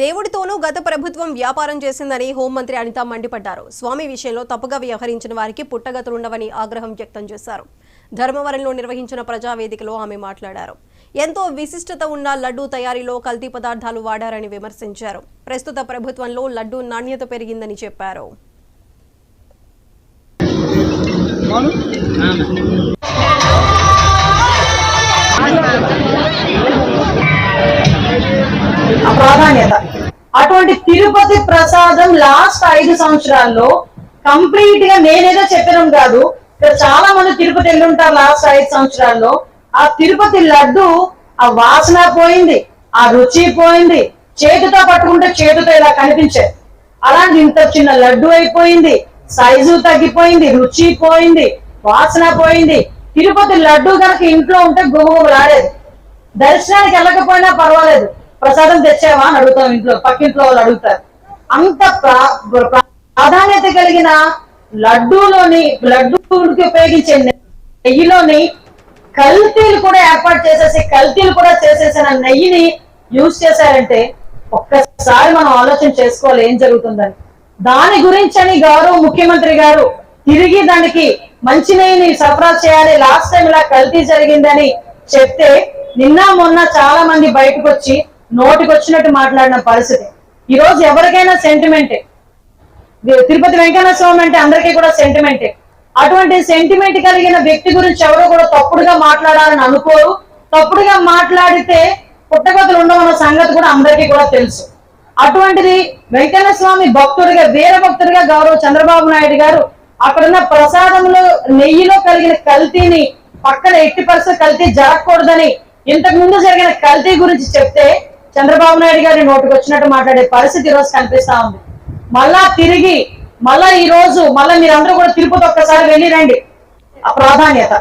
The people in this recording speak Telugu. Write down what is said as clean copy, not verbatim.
దేవుడితోనూ గత ప్రభుత్వం వ్యాపారం చేసిందని హోంమంత్రి అనిత మండిపడ్డారు. స్వామి విషయంలో తప్పుగా వ్యవహరించిన వారికి పుట్టగతులుండవని ఆగ్రహం వ్యక్తం చేశారు. ధర్మవరంలో నిర్వహించిన ప్రజావేదికలో ఆమె మాట్లాడారు. ఎంతో విశిష్టత ఉన్న లడ్డూ తయారీలో కల్తీ పదార్థాలు వాడారని విమర్శించారు. ప్రస్తుత ప్రభుత్వంలో లడ్డూ నాణ్యత పెరిగిందని చెప్పారు. ప్రాధాన్యత అటువంటి తిరుపతి ప్రసాదం లాస్ట్ 5 సంవత్సరాల్లో కంప్లీట్ గా నేనేదో చెప్పడం కాదు, ఇక్కడ చాలా మంది తిరుపతి వెళ్ళుంటారు. లాస్ట్ 5 సంవత్సరాల్లో ఆ తిరుపతి లడ్డు ఆ వాసన పోయింది, ఆ రుచి పోయింది. చేతితో పట్టుకుంటే చేతితో ఇలా కనిపించేది, అలాంటి ఇంత చిన్న లడ్డు అయిపోయింది. సైజు తగ్గిపోయింది, రుచి పోయింది, వాసన పోయింది. తిరుపతి లడ్డు కనుక ఇంట్లో ఉంటే గుమగుమలాడేది. దర్శనానికి వెళ్ళకపోయినా పర్వాలేదు, ప్రసాదం తెచ్చావా అని అడుగుతాం, ఇంట్లో పక్కింట్లో వాళ్ళు అడుగుతారు. అంత ప్రాధాన్యత కలిగిన లడ్డూకి ఉపయోగించే నెయ్యిలోని కల్తీలు కూడా ఏర్పాటు చేసేసి కల్తీలు కూడా చేసేసిన నెయ్యిని యూజ్ చేశారంటే ఒక్కసారి మనం ఆలోచన చేసుకోవాలి ఏం జరుగుతుందని. దాని గురించి గౌరవ ముఖ్యమంత్రి గారు తిరిగి దానికి మంచి నెయ్యిని సరఫరా చేయాలి, లాస్ట్ టైం ఇలా కల్తీ జరిగిందని చెప్తే నిన్న మొన్న చాలా మంది బయటకు వచ్చి నోటికి వచ్చినట్టు మాట్లాడిన పరిస్థితి. ఈ రోజు ఎవరికైనా సెంటిమెంటే, తిరుపతి వెంకన్న స్వామి అంటే అందరికీ కూడా సెంటిమెంటే. అటువంటి సెంటిమెంట్ కలిగిన వ్యక్తి గురించి ఎవరో కూడా తప్పుడుగా మాట్లాడాలని అనుకోరు. తప్పుడుగా మాట్లాడితే పుట్టగతులు ఉండవన్న సంగతి కూడా అందరికీ కూడా తెలుసు. అటువంటిది వెంకన్న స్వామి భక్తుడిగా, వీర భక్తుడిగా గౌరవ చంద్రబాబు నాయుడు గారు అక్కడున్న ప్రసాదంలో నెయ్యిలో కలిగిన కల్తీని పక్కన ఎట్టి పరిస్థితి కల్తీ జరగకూడదని ఇంతకు ముందు జరిగిన కల్తీ గురించి చెప్తే చంద్రబాబు నాయుడు గారి నోటికి వచ్చినట్టు మాట్లాడే పరిస్థితి ఈ రోజు కనిపిస్తా ఉంది. మళ్ళా ఈ రోజు మీరందరూ కూడా తిరుపతి ఒక్కసారి వెళ్ళి రండి. ఆ ప్రాధాన్యత